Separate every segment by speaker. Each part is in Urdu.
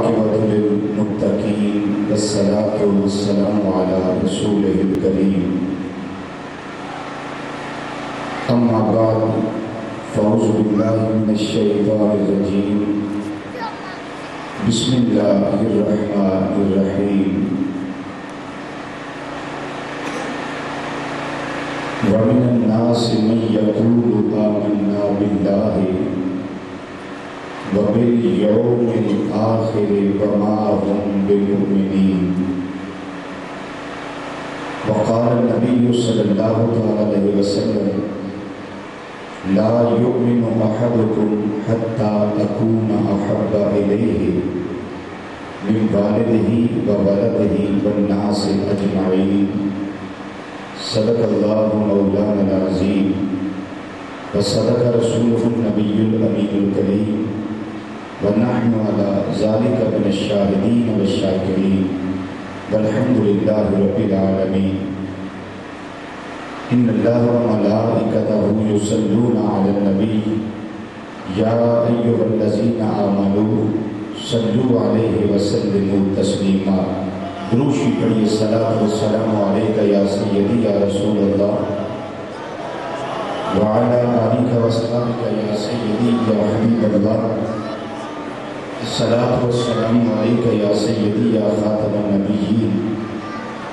Speaker 1: والعاقبۃ للمتقین والصلاۃ والسلام علی رسولہ الکریم اما بعد فاعوذ باللہ من الشیطان الرجیم بسم اللہ الرحمن الرحیم ومن الناس من یقول آمنا باللہ وبالیوم الآخر وما هم بمؤمنین وقال النبی صلی اللہ علیہ وسلم لا یؤمن احدکم حتی اکون احب الیہ من والدہ وولدہ والناس اجمعین صدق اللہ مولانا العظیم وصدق رسولہ النبی الامین الکریم ونحن على ذلك من الشاهدين والشاكرين والحمد لله رب العالمين ان الله وملائكته يصلون على النبي يا ايها الذين آمنوا صلوا عليه وسلموا تسليما دروشی پڑھیے صلاۃ والسلام علیک یا سیدی یا رسول اللہ وعلى آلک واصحابک یا سیدی یا حبیب اللہ الصلاۃ والسلام علیک یا سیدی یا خاتم النبیین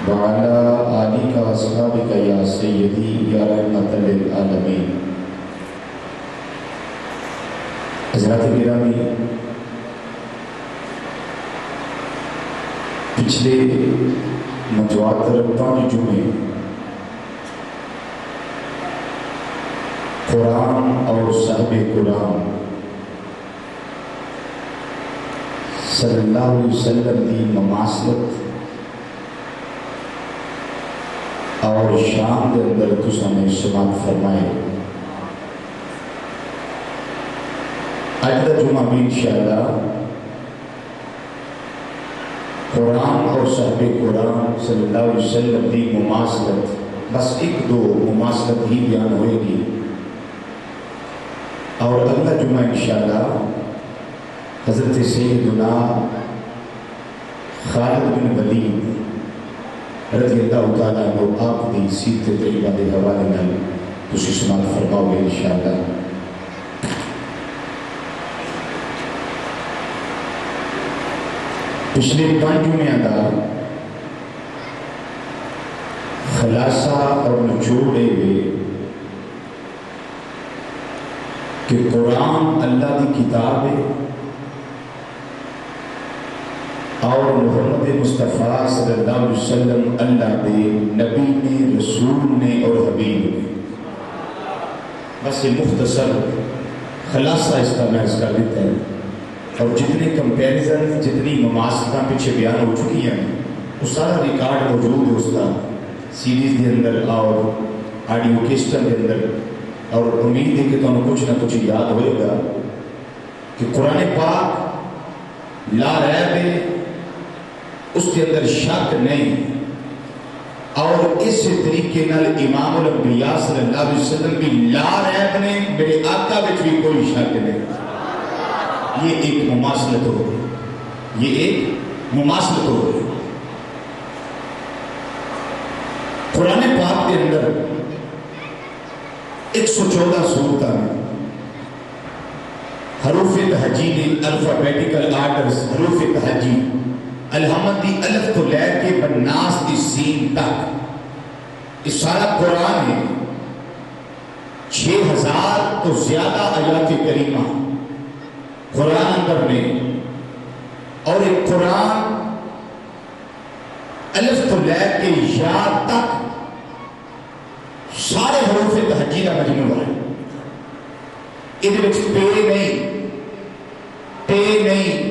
Speaker 1: وعلی آلک واصحابک یا سیدی یا رحمۃ للعالمین۔ حضرات گرامی، پچھلے متواتر 5 جمعے قرآن اور صحابہ قرآن صلی اللہ علیہ وسلم کی مماثلت اور شان کے اندر تساں نے سماعت فرمائے۔ اج دا جمعہ بھی انشاءاللہ قرآن اور صحابہ قرآن صلی اللہ علیہ وسلم کی مماثلت بس 1-2 مماثلت ہی بیان ہوئے گی، اور اگلا جمعہ انشاءاللہ حضرت سیدنا خالد بن ولید رضی اللہ تعالیٰ عنہ آپ کی سیرت طیبہ کے حوالے نال تسی سماعت فرماؤ گے انشاءاللہ۔ پچھلے 5 جمعہ کا خلاصہ اور نچوڑ ہوئے کہ قرآن اللہ کی کتاب ہے اور محمد مصطفیٰ صلی اللہ علیہ وسلم اللہ دے نبی نے، رسول نے اور حبیب نے۔ بس یہ مختصر خلاصہ اس کا میں اس کا دیتا ہے، اور جتنے کمپیریزن، جتنی مماثلتیں پیچھے بیان ہو چکی ہیں وہ سارا ریکارڈ موجود ہے اس کا سیریز کے اندر اور آڈیو کیسٹر کے اندر، اور امید ہے کہ تمہیں کچھ نہ کچھ یاد ہوئے گا کہ قرآن پاک لا ریب ہے، اس کے اندر شک نہیں، اور اس طریقے نال امام الانبیاء صلی اللہ علیہ وسلم بھی لا ریب نے، میرے آقا وچ بھی کوئی شک نہیں۔ یہ ایک مماثلت ہو گئی، یہ ایک مماثلت ہو گئی۔ قرآن پاک کے اندر 114 سورتاں میں حروف تہجی، الفابیٹیکل آرڈرز، حروف تہجی، الحمد دی الف تو لے کے بناس دی سین تک، اس سارا قرآن ہے۔ 6000 تو زیادہ آیات کریمہ قرآن اندر میں، اور ایک قرآن الف تو لے کے یا تک سارے حروف تہجی کا مجموعہ ہے۔ یہ پے نہیں، ٹے نہیں،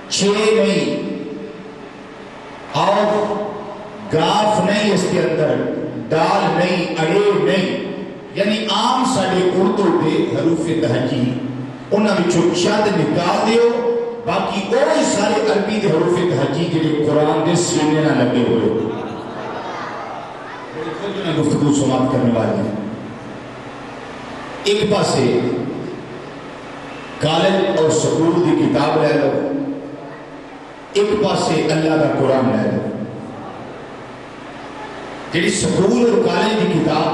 Speaker 1: چھے نہیں، اور گاف نہیں، اس کے اندر ڈال نہیں، اڑے نہیں، یعنی عام ساڑھے اردو کے حروف تہجی انہاں وچوں چند نکال دیو، باقی اوہی سارے عربی دے حروف تہجی جڑے قرآن دے سینے نہ لگے ہوئے۔ گفتگو سماعت کرنے والے ہیں، ایک پاسے کالج اور سکول دی کتاب لے لو، ایک پاسے اللہ کا قرآن ہے جی سکول اور کالج کی کتاب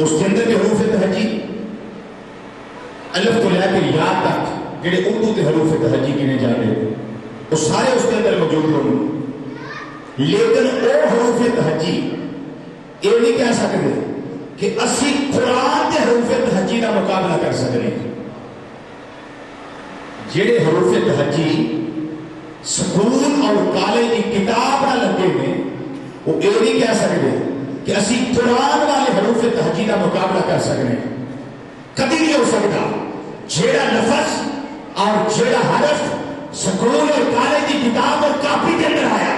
Speaker 1: اس کے اندر کے حروف تہجی الف تو لے کے یا تک جڑے اردو کے حروف تہجی گنے جاتے وہ سارے اس کے اندر موجود ہوں، لیکن وہ حروف تہجی یہ نہیں کہہ سکتے کہ اسی قرآن کے حروف تہجی کا مقابلہ کر سکتے جڑے حروف تہجی سکول اور کالج کی کتاب نہ لگے ہیں وہ یہ نہیں کہہ سکتے کہ اسی قرآن والے حروف تہجی کا مقابلہ کر سکتے کبھی نہیں ہو سکتا جیڑا لفظ اور جیڑا حرف سکول اور کالج کی کتاب اور کاپی کے اندر آیا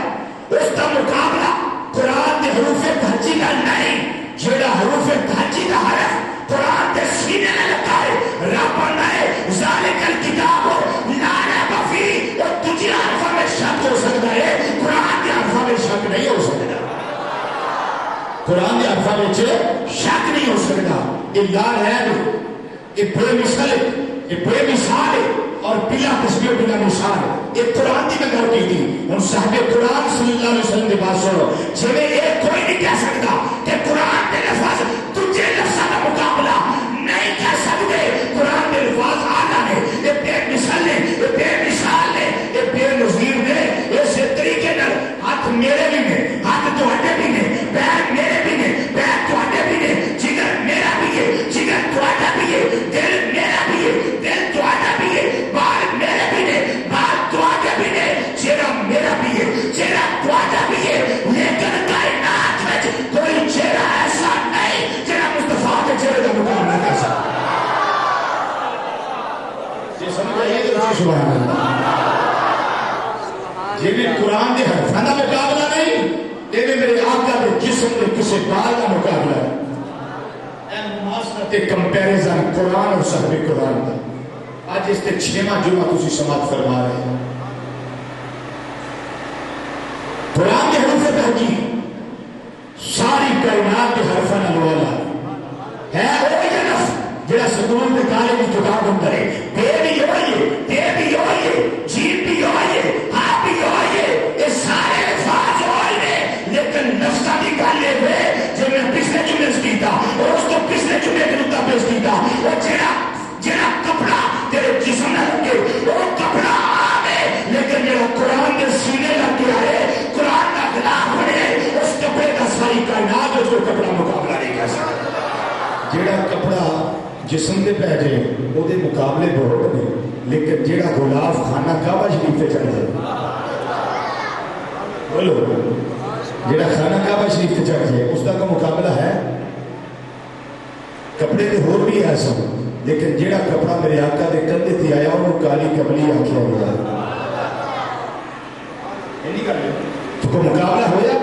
Speaker 1: اس کا مقابلہ قرآن کے حروف تہجی کا نہیں، جیڑا حروف تہجی کا حرف قرآن کے سینے میں لگا ہے رب نے ذالک الکتاب لا ریب فیہ، اور تجھے حرفوں میں شک ہو سکتا ہے، قرآن کے حرفوں میں شک نہیں ہو سکتا، قرآن کے حرفوں میں شک نہیں ہو سکتا۔ یہ لا ریب یہ بے مثل ہے، یہ بے مثال ہے اور بلا تشبیہ بلا مثال ہے۔ یہ قرآن کی میں گل کی تھی ہوں صاحب قرآن صلی اللہ علیہ وسلم کے بات سنو جی یہ کوئی نہیں کہہ سکتا کہ قرآن کے لفظ تجھے لفظ کا مقابلہ نہیں کر سکتے، قرآن کے لفظ آنا ہے، یہ بے مثل ہے، یہ بے مثال ہے، یہ بے نظیر ہے۔ اسی طریقے نال ہاتھ میرے بھی نے، ہاتھ تواڈے بھی نے، پیر میرے بھی نے، پیر تواڈے بھی نے، جگر میرا بھی ہے، جگر تواڈا بھی ہے، دل میرا بھی ہے، دل تواڈا بھی ہے، بال میرے بھی نے، بال تواڈے بھی نے، چہرہ میرا بھی ہے، چہرہ تواڈا بھی ہے، لیکن کائنات میں کوئی چہرہ ایسا نہیں جہاں مصطفیٰ کے چہرے کا مقابلہ کر سکتا۔ یہ سمجھ آئیے تو سبحان اللہ، یہ بھی قرآن کے حرفوں کا مقابلہ نہیں، یہ بھی میرے آقا کے جسم کے کسی بال کا مقابلہ ہے۔ کمپیریزن قرآن اور صحب قرآن کا آج اس تے 6واں جمعہ تسی سماعت فرما رہے ہیں۔ قرآن کے حروف تہجی ساری کائنات کے حرفاں نال والا ہے، وہی لفظ جڑا سکول کے کالج کی کتاب اندر ہے، بے بھی ہوئی ہے، تے بھی ہوئی ہے، جیم بھی ہوئی ہے، ہاں بھی ہوئی ہے، یہ سارے الفاظ ہوئی ہے، لیکن نفسہ کی گل یہ ہے جو میں پچھلے جمعے سے کیتا اور اس کو پچھلے جمعے کے نقطہ پیش کیتا، وہ جڑا کپڑا تیرے جسم نہ لگے وہ کپڑا آوے، لیکن جڑا قرآن کے سینے لگ گیا ہے، قرآن کا خلاف بنے، اس کپڑے کا ساری کائنات اس کو کپڑا مقابلہ نہیں کر سکتا۔ جڑا کپڑا جسم کے پہ جائے وہ دے مقابلے بہت نے، لیکن جڑا غلاف خانہ کعبہ شریف پہ چڑھ جائے، بولو جڑا خانہ کعبہ شریف پہ چڑھ جائے اس کا کوئی مقابلہ ہے؟ کپڑے کے ہور بھی ایسا، لیکن جڑا کپڑا میرے آقا دے کندھے تے آیا انہوں کالی کملی آکھیا ہوا ہے، تو کوئی مقابلہ ہویا؟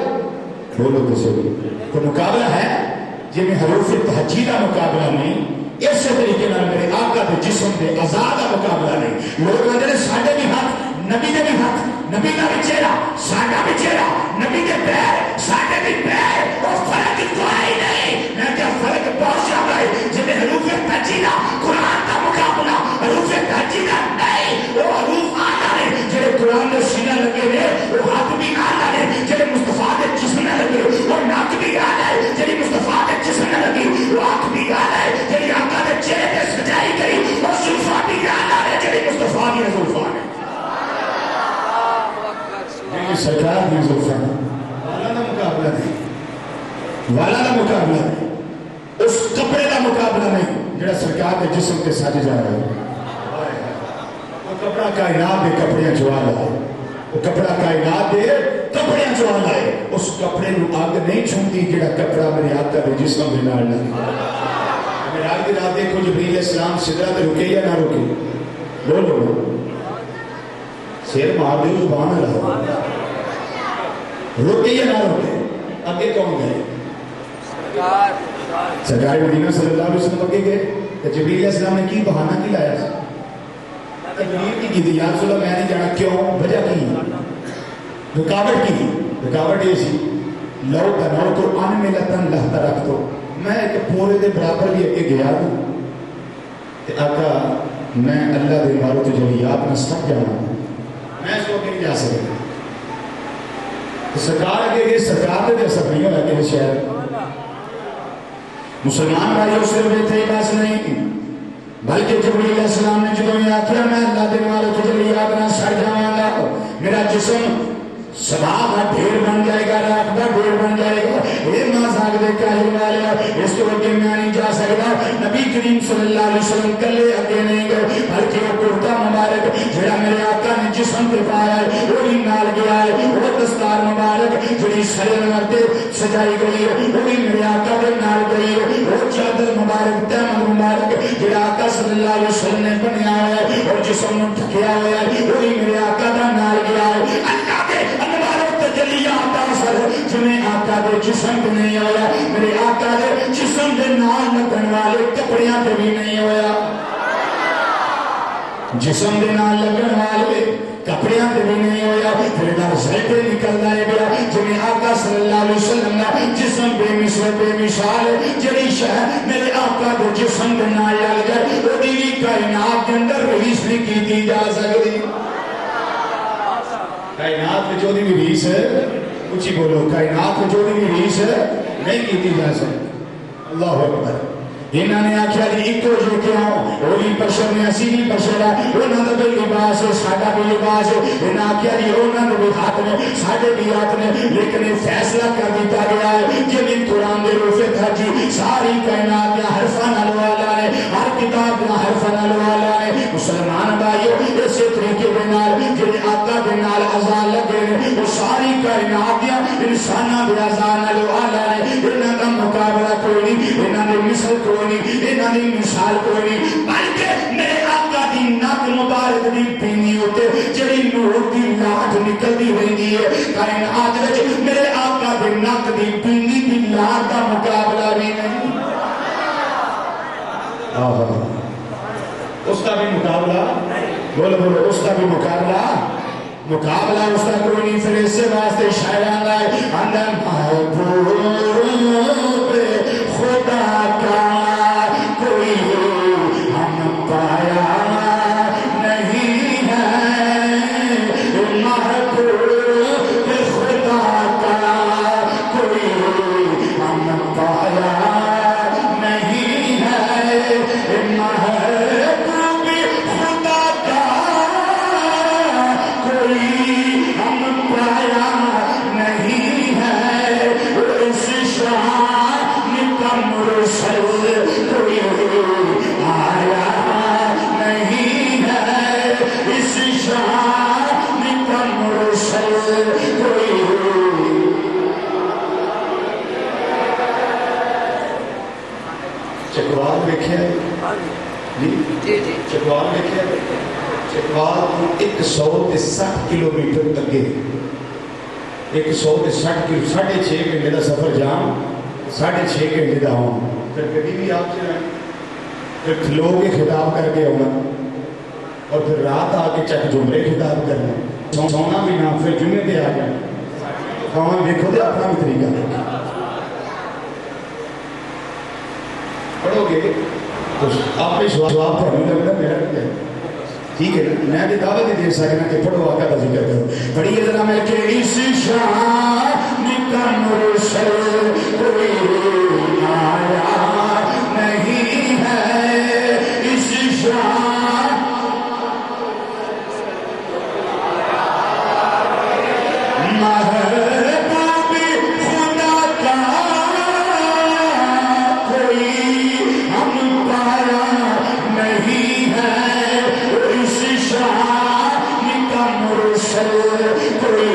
Speaker 1: بولو تو صحیح، کوئی مقابلہ ہے؟ جی میں حروف تہجی کا مقابلہ نہیں، اسی طریقے نال میرے آقا دے جسم دے اعضاء کا مقابلہ نہیں۔ لوگ کہتے ہیں ساڈے بھی ہاتھ، نبی دے بھی ہاتھ، نبی کا بھی چہرہ، ساڈا بھی چہرہ، نبی دے پیر، ساڈے بھی پیر، وہ فرق کوئی نہیں۔ میں کیا فرق بہت زیادہ ہے، جب حروف تہجی کا قرآن کا مقابلہ حروف تہجی کا نہیں، وہ حروف آلہ ہے جڑے قرآن کے سینے لگے نے، وہ ہاتھ بھی آلہ ہے جڑے مصطفیٰ کے جسم میں لگے، وہ ناک بھی آلہ ہے جڑی مصطفیٰ کے جسم میں لگی، وہ آنکھ بھی آلہ ہے جڑی آقا کے چہرے پہ سجائی گئی، وہ زلفاں بھی آلہ ہے جڑی مصطفیٰ کی زلفاں ہے، جڑی سرکار کی زلفاں ہے۔ والا کا مقابلہ نہیں، والا کا مقابلہ نہیں، اس کپڑے کا مقابلہ نہیں جڑا سرکار کے جسم کے ساتھ جا رہا ہے۔ وہ کپڑا کائنات کے کپڑے چوالا ہے، وہ کپڑا کائنات کے کپڑے چوالا ہے، اس کپڑے نو اگ نہیں چھوندی جڑا کپڑا میرے آقا کے جسم دے نال لگا۔ میرے آج کی رات دیکھو جبریل علیہ السلام سدرہ تے رکے یا نہ رکے؟ بولو سیر مار دے زبان اللہ، رکے یا نہ رکے؟ آگے کون گئے؟ سرکار مدینہ صلی اللہ علیہ وسلم آگے گئے کہ جبریل علیہ السلام نے کی بہانہ کی لایا تھا؟ تقریر کی تھی، یا رسول اللہ میں نہیں جانا، کیوں؟ وجہ کی؟ رکاوٹ کی؟ رکاوٹ یہ سی لو تنو تو ان ملتن لہتا رکھ دو، میں ایک پورے دے برابر بھی اگے گیا ہوں کہ آقا میں اللہ دے مارو تو جب یاد نہ سمجھ جانا، میں اس کو نہیں جا سکتا. سرکار کے لیے سرکار کے اثر نہیں ہوا کہ شہر مسلمان بھائیوں صرف اتنے بس نہیں بلکہ جبریل علیہ السلام نے جدوں یہ آخیا میں اللہ دے والے تجلیات نہ سڑ جاواں گا میرا جسم سبا کا ڈھیر بن جائے گا رات کا ڈھیر بن جائے گا یہ مذاق دے کاہل والے اس کو اگے میں نہیں جا سکتا. نبی کریم صلی اللہ علیہ وسلم کلے اگے نہیں گئے بلکہ وہ کرتا مبارک جڑا میرے آقا نے جسم پہ پایا ہے وہی نال گیا ہے وہ دستار مبارک جڑی سرے لگتے سجائی گئی ہے وہی میرے آقا کے نال گئی ہے وہ چادر مبارک تیمم مبارک جڑا آقا صلی اللہ علیہ وسلم نے بنیا ہے اور جسم نے ٹھکیا ہوا ہے وہی میرے آقا کا نال گیا ہے. اللہ کے جنہیں آقا دے جسم پہ نہیں ہویا میرے آقا دے جسم دے نال لگن والے کپڑیاں پہ بھی نہیں ہویا جسم دے نال لگن والے کپڑیاں پہ بھی نہیں ہویا پھر ادھر زیدے نکلتا ہے گیا جنہیں آقا صلی اللہ علیہ وسلم نے جسم بے مثل بے مثال جڑی شہ میرے آقا دے جسم دے نال لگ گئے وہ دیوی کائنات کے اندر رئیس نہیں کی جا سکتی. کائنات میں جو دی ریس ہے اچھی بولو کائنات میں جو دی ریس ہے نہیں کی جا سکتی. اللہ اکبر. انہوں نے آخیا جی ایکو جو کیا وہ بھی بشر نے اسی بھی بشر ہے انہوں نے بھی لباس ہے ساڈا بھی لباس ہے. انہوں نے آخیا جی انہوں نے بھی ہاتھ نے ساڈے بھی ہاتھ نے لیکن فیصلہ کر دیتا گیا ہے جی قرآن دے روفے تھا جی ساری کائنات یا حرفہ نال والا ہے ہر کتاب یا حرفہ نال والا ہے. مسلمان بھائیو اسی طریقے دے نال جڑے آقا دے نال اذان لگے نے وہ ساری کائنات یا انساناں دے اذان نال والا ہے. انہاں دا مقابلہ کوئی نہیں انہاں دی مثل کوئی نہیں انہاں دی مثال کوئی نہیں بلکہ میرے آقا دی نک مبارک دی پینی ہوتے جڑی نور دی لاٹ نکلدی رہندی ہے کائنات وچ میرے آقا دی نک دی پینی دی لاٹ دا مقابلہ بھی نہیں. اس کا بھی مقابلہ بولو بولو اس کا بھی مقابلہ اس کا کوئی نہیں. پھر اس سے واسطے شاعران لائے اندر محبوب خدا کا کوئی ہم پایا نہیں ہے محبوب خدا کا کوئی ہم پایا نہیں ہے محبوب خدا کا کوئی ہم پایا نہیں ہے اس شان کا مرسل کوئی آیا نہیں ہے اس شان کا مرسل کوئی. چکوال دیکھے چکوال دیکھے چکوال 160 کلومیٹر اگے 160 کلو 6.5 گھنٹے کا سفر جام 6.5 گھنٹے کا آؤں پھر کبھی بھی آپ چلائیں پھر کھلو کے خطاب کر کے آنا اور پھر رات آ کے چک جمعے خطاب کرنا سونا بھی نہ پھر جمعے دے آ جائیں کہاں دیکھو دے اپنا بھی طریقہ دیکھیں پڑھو گے تو آپ نے جواب پڑھنے لگنا میرا بھی ہے ٹھیک ہے میں بھی دعوت دے سکنا کہ پڑھو آقا کا ذکر کرو پڑھیے ذرا میں کہ اس شان کا مرسل کوئی آیا نہیں ہے اس شان محبوب خدا کا کوئی ہم پایا نہیں ہے اس شان کا مرسل کوئی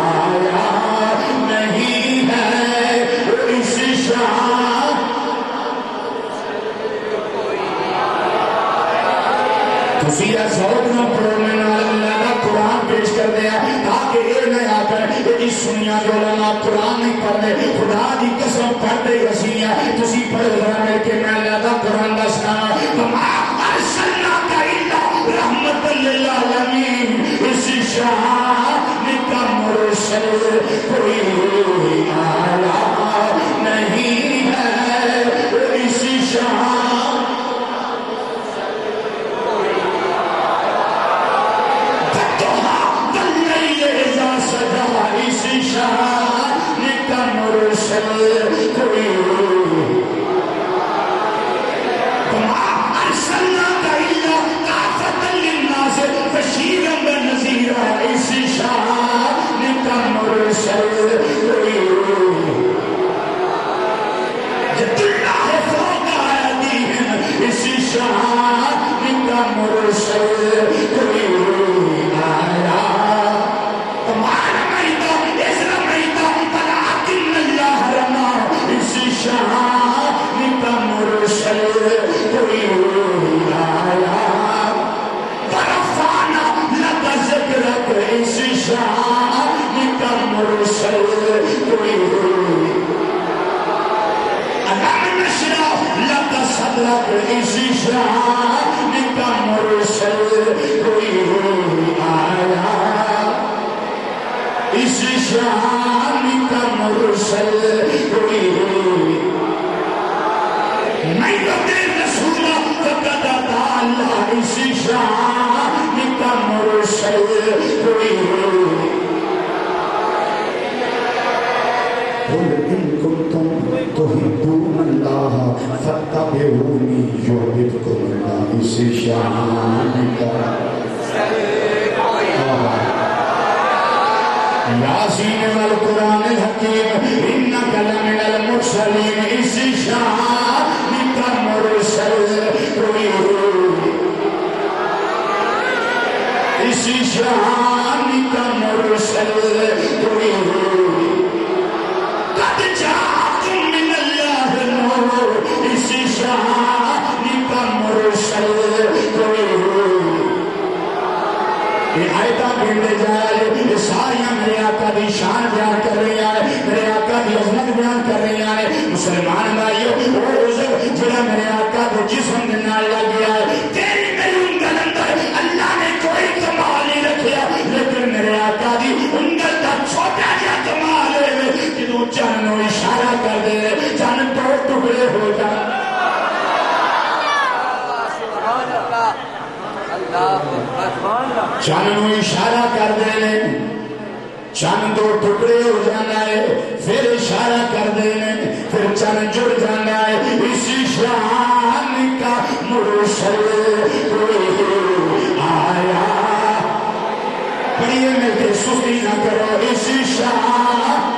Speaker 1: آیا نہیں ہے اس شان تسی یہ ذوق نہ پڑھو میں اللہ کا قرآن پیش کر دیا تاکہ یہ نہ آ کر یہ سنیا جو لنا قرآن نہیں پڑھنے خدا دی قسم پڑھتے رسیاں تسی پڑھ رہا ہے کہ میں اللہ کا قرآن دا سنا وما ارسلناک الا رحمت للعالمین اس شان کا مرسل کوئی آیا نہیں ہے اس شان کا مرسل کوئی آیا تمہارا میتا اسرا میتا ولكن اللہ رما اس شان کا مرسل کوئی آیا ورفعنا لك ذکرک اس شان کا مرسل کوئی صدرک اسی شان کا مرسل کوئی آیا اسی شان کا مرسل کوئی نہیں تو تیرے رسول فقط اللہ اسی شان کا مرسل کوئی قل ان کنتم تحبون اللہ فاتبعونی یحببکم اللہ اسی شان کا یاسین والقرآن الحکیم انک لمن المرسلین اسی شان کا مرسل کوئی اسی شان کا مرسل کوئی اسی شان کا مرسل کوئی یہ آیتاں بھیڑے جائے یہ ساریاں میرے آقا دی شان بیان کر رہی ہیں میرے آقا دی عظمت بیان کر رہی ہیں مسلمان بھائیو وہ عذر جڑا میرے آقا کو جسم دینا لگ گیا ہے تیری میری انگل اندر اللہ نے کوئی کمال نہیں رکھیا لیکن میرے آقا دی انگل تک چھوٹا جا کمال ہے کہ تو چانو اشارہ کر دے چان دو ٹکڑے ہو جا چانو اشارہ کر دے چان دو ٹکڑے ہو جانا ہے پھر اشارہ کر دے پھر چان جڑ جانا ہے اسی شان کا مرسل کوئی آیا پڑھئے میں کہ سستی نہ کرو اسی شان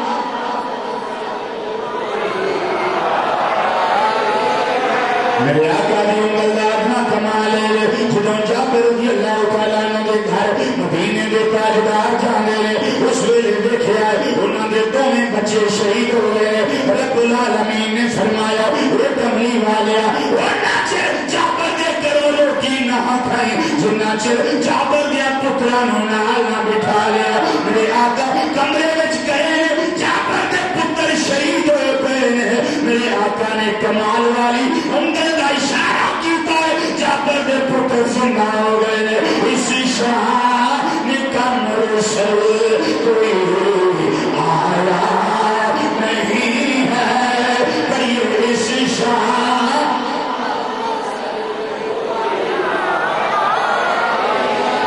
Speaker 1: میرے آقا دی انگلدار نہ کمال ہے خدا جابر رضی اللہ تعالیٰ عنہ کے گھر مدینے دے تاجدار جانے اس ویلے دیکھے آئے انہوں نے دونوں بچے شہید ہو گئے رب العالمین نے فرمایا اے کملی والیا ورنہ چر جابر دے کرو روٹی نہ کھائیں جنہ چر جابر دیا پتران نال نہ بٹھا لیا میرے آقا کمرے وچ گئے جابر دے پتر شہید ہوئے پے میرے آقا نے کمال والی انگل کا اشارہ کیتا ہے جابر دے پتر زندہ ہو گئے اسی شان کا مرسل کوئی آیا نہیں ہے پر یہ اسی شان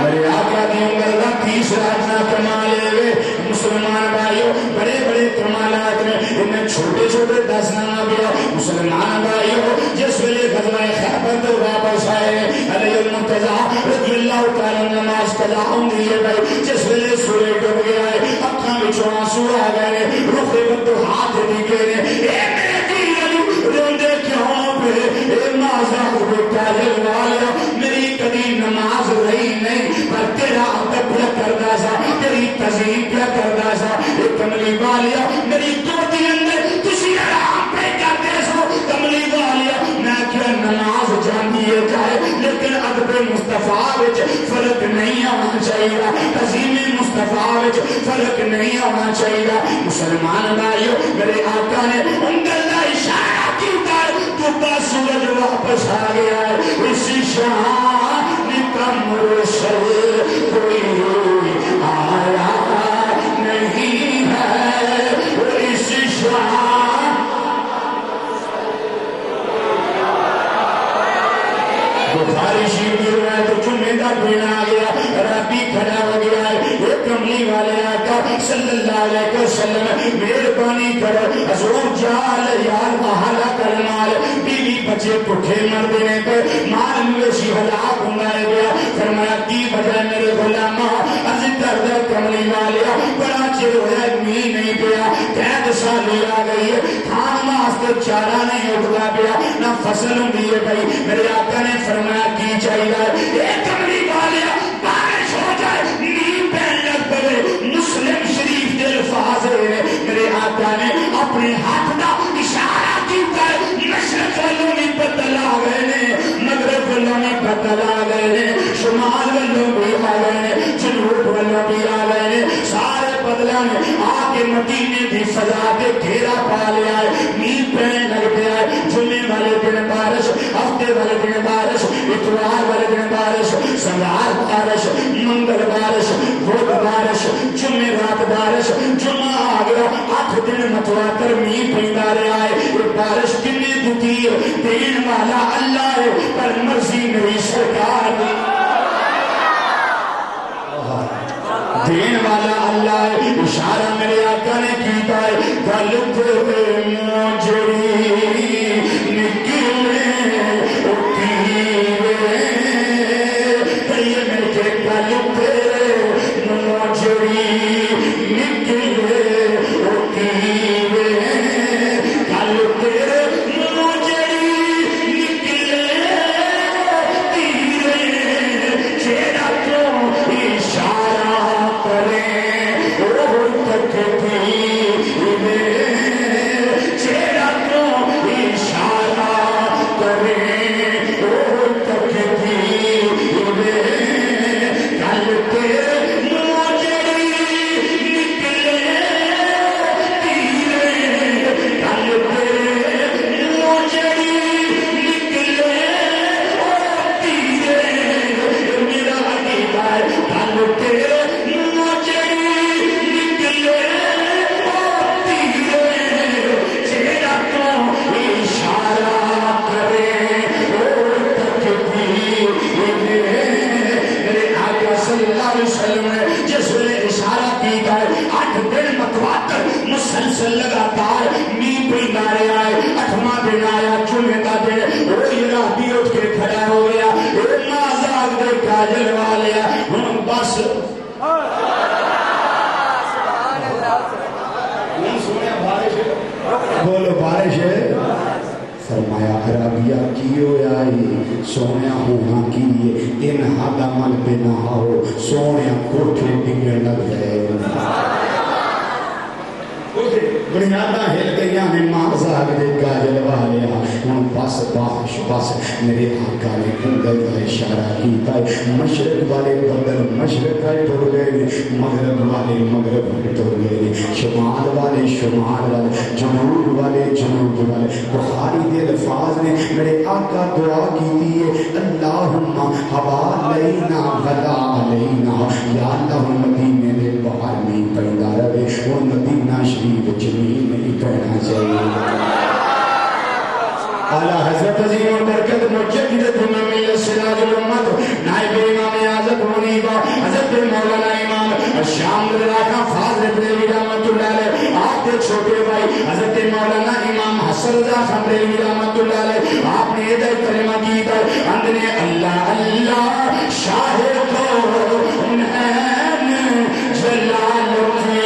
Speaker 1: میرے آقا دی انگل کا تیسرا اتنا کمال ہے مسلمان بھائیوں بڑے بڑے کمالات میں انہیں چھوٹے چھوٹے دس نام گیا مسلمان بھائیوں جس ویلے غزوہ خیبر تو واپس آئے علی المرتضیٰ رضی اللہ تعالیٰ نماز قضا ہوں گی بھائی جس ویلے سورے ڈوب گیا ہے اکھاں وچوں آنسو آ گئے رخ بدو ہاتھ دیکھے نے اے میرے دل علی روندے کیوں پہ اے مازا بیٹا والا میری کبھی نماز رہی نہیں پر تیرا ادب کیا کردا سا تیری تعظیم کیا کردا سا اے کملی والیا میری گودی اندر تسی آرام پہ کرتے سو کملی والیا میں کیا نماز جاندی ہے جائے لیکن ادب مصطفیٰ وچ فرق نہیں آنا چاہیے تعظیم مصطفیٰ وچ فرق نہیں آنا چاہیے مسلمان بھائیو میرے آقا نے انگل کا اشارہ کیتا ہے تو سورج واپس آ گیا ہے اسی شان کا مرسل کوئی آیا نہیں ہے اسی شان بخاری شریف کی روایت جمعے کا دن آ گیا ربی کھڑا ہو گیا ہے ایک کملی والے آقا صلی اللہ علیہ وسلم مہربانی کرو حضور جال یار محلہ کرمال بیوی بچے پٹھے مر دینے پہ مال مویشی ہلاک ہنگائے گیا فرمایا کی وجہ میرے غلامہ عزت کردہ کملی والیا بڑا چر ہویا می نہیں پیا قید سالی آ گئی ہے کھان واسطے چارہ نہیں اٹھتا پیا نہ فصل ہوں ہے بھائی میرے آقا نے فرمایا کی چاہیے ایک کمری والیا بارش ہو جائے نیند پہن لگ پڑے مسلم شریف کے الفاظ میرے آقا نے اپنے ہاتھ کا اشارہ کیتا ہے مشرق والوں بھی بدل آ گئے نے مغرب والوں بھی بدل آ گئے نے شمال والوں بھی آ گئے نے جنوب والوں بھی آ گئے نے سارے بدلوں نے آ کے مدینے کی فضا کے گھیرا پا لیا ہے نیند پہن لگ پیا ہے جمعے والے دن بارش ہفتے والے دن بارش اتوار والے دن بارش سنگار بارش منگل بارش بدھ بارش جمعے رات بارش جمعہ آ گیا 8 دن متواتر می پیندا رہا ہے یہ بارش کنے دتیر دین والا اللہ ہے پر مرضی میری سرکار دین والا اللہ ہے اشارہ میرے آقا نے کیتا ہے گل تیرے موجری نکلے اٹھیرے کہیے میرے کے گل تیرے موجری نکلے اٹھیرے گل تیرے موجری نکلے تیرے چیرا تو اشارہ کرے چیرا تو اشارہ کرے تک تھی کل تیرے موجری نکلے تیرے کل تیرے موجری نکلے تیرے میرا عقیدہ ہے کل تیرے موجری نکلے تیرے چیرا تو اشارہ کرے میرے آقا صلی اللہ علیہ وسلم نے جس نے اشارہ کی ہے 8 دن متواتر مسلسل لگاتار نیند پیندا رہا ہے 8واں دن آیا جمعے کا دن وہی راتی اٹھ کے کھڑا ہو گیا نازاک دے کاجل والیا ہوں بس بولو بارش ہے فرمایا عربیہ کی ہویا ہے سونے ہونا کی ان حدا مل پہ نہ ہو سونے کوٹھے ڈگے لگ گئے بنیادہ ہل گئی ہیں مازاگ دے کاجل والے ہوں بس باش بس میرے آقا نے کنگل کا اشارہ کیتا ہے مشرق والے بدل مشرق آئے ٹر گئے مغرب والے مغرب ٹر گئے شمال والے شمال والے جنوب والے جنوب والے بخاری دے الفاظ نے میرے آقا دعا کی ہے اللہم حوا لینا غدا لینا یا اللہ مدینے دے باہر میں پیدا رہے وہ مدینہ شریف زمین نہیں پہنا چاہیے اعلیٰ حضرت عظیم و برکت مجدد امام سراج الامت نائب امام اعظم منیبہ حضرت مولانا امام شام کا فاضل بریلوی رحمت اللہ علیہ آپ کے چھوٹے بھائی حضرت مولانا امام حسن رضا خان بریلوی رحمت اللہ علیہ آپ نے ادھر کلمہ کی تھا اندنے اللہ اللہ شاہد کو انہین جلال کی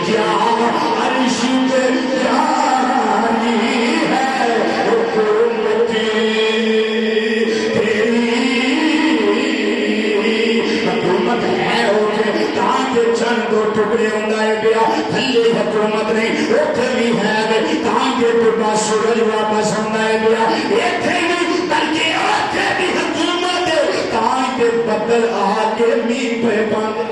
Speaker 1: کیا عرش پہ جاری ہے حکومت تیری حکومت ہے اوکے تاکہ چند دو ٹکڑے ہوں گیا تھلے حکومت نہیں اوکے بھی ہے تاکہ ٹکڑا سورج واپس ہوں گیا ایتھے نہیں بلکہ اوکے بھی حکومت تاکہ بدل آ کے مین پہ باندھے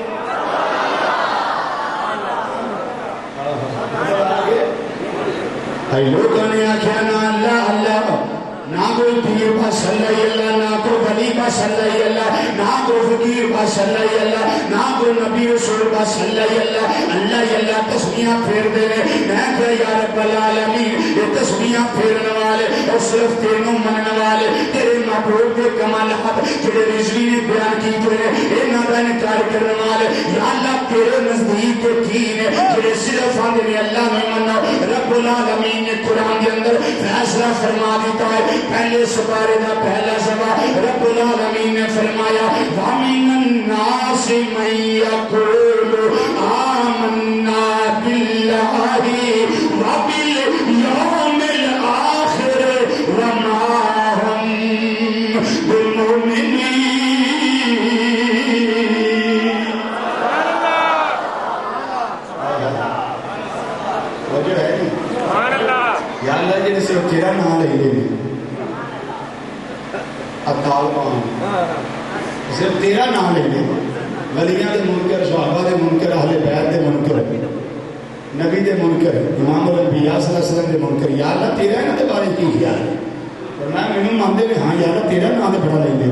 Speaker 1: اے لوگوں نے آکھیا نا اللہ اللہ نہ کوئی پیر بس اللہ اللہ نہ کوئی ولی بس اللہ اللہ نہ کوئی فقیر بس اللہ اللہ نہ کوئی نبی رسول بس اللہ اللہ اللہ اللہ تسبیحاں پھیر دے میں کہ یا رب العالمین یہ تسبیحاں پھیرنے والے اور صرف تینوں مننے والے تیرے محبوب کے کمالات جڑے رضوی نے بیان کی تیرے انہاں دا انکار کرنے والے یا اللہ تیرے نزدیک کے دین جڑے صرف آندے نے اللہ میں مننا رب العالمین نے قرآن کے اندر فیصلہ فرما دیتا ہے پہلے سپارے دا پہلا سبا رب العالمین نے فرمایا وَمِنَ النَّاسِ مَن يَقُولُ آمَنَّا بِاللَّهِ وَبِالْيَوْمِ الْآخِرِ وَمَا هُمْ بِمُؤْمِنِينَ وجہ ہے یا اللہ جنہیں صرف تیرا نام لے لے طالبان صرف تیرا نام لے لے ولیاں دے منکر صحابہ دے منکر اہل بیت دے منکر نبی دے منکر امام الانبیاء صلی اللہ علیہ وسلم دے منکر یا اللہ تیرا نام دے بارے کی خیال ہے فرمایا میں نے ماندے میں ہاں یا اللہ تیرا نام دے بڑا لے لے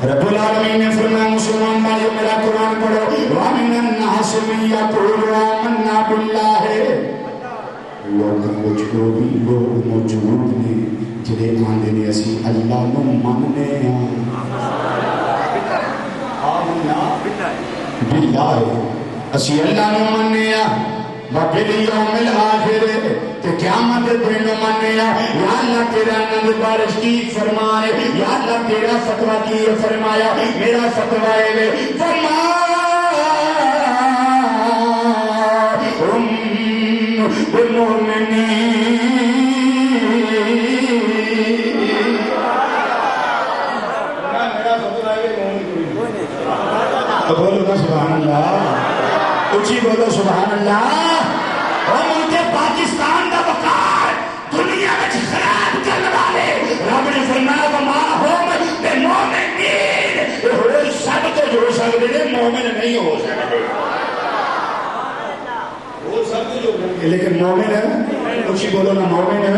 Speaker 1: رب العالمین نے فرمایا مسلمان بھائیو میرا قرآن پڑھو وَمِنَ النَّاسِ مَن يَقُولُ آمَنَّا بِاللَّهِ لوگوں جو بھی لوگ موجود نے جڑے آندے نے اسی اللہ نو مننے ہاں آمنا باللہ اسی اللہ نو مننے ہاں وَبِالْيَوْمِ الْآخِرِ تے قیامت دن نو مننے ہاں یا اللہ تیرا نبی بارش کی فرمائے یا اللہ تیرا فتویٰ کی فرمایا میرا فتویٰ ہے فرما بالمؤمنین بولو نا سبحان اللہ اچھی بولو سبحان اللہ اور ملک پاکستان کا وقار دنیا میں خراب کرنے والے رب نے فرمایا وما ہم بالمؤمنین یہ سب تو جو سکتے ہیں مومن نہیں ہو سکتے لیکن مومن ہے اچھی بولو نا مومن ہے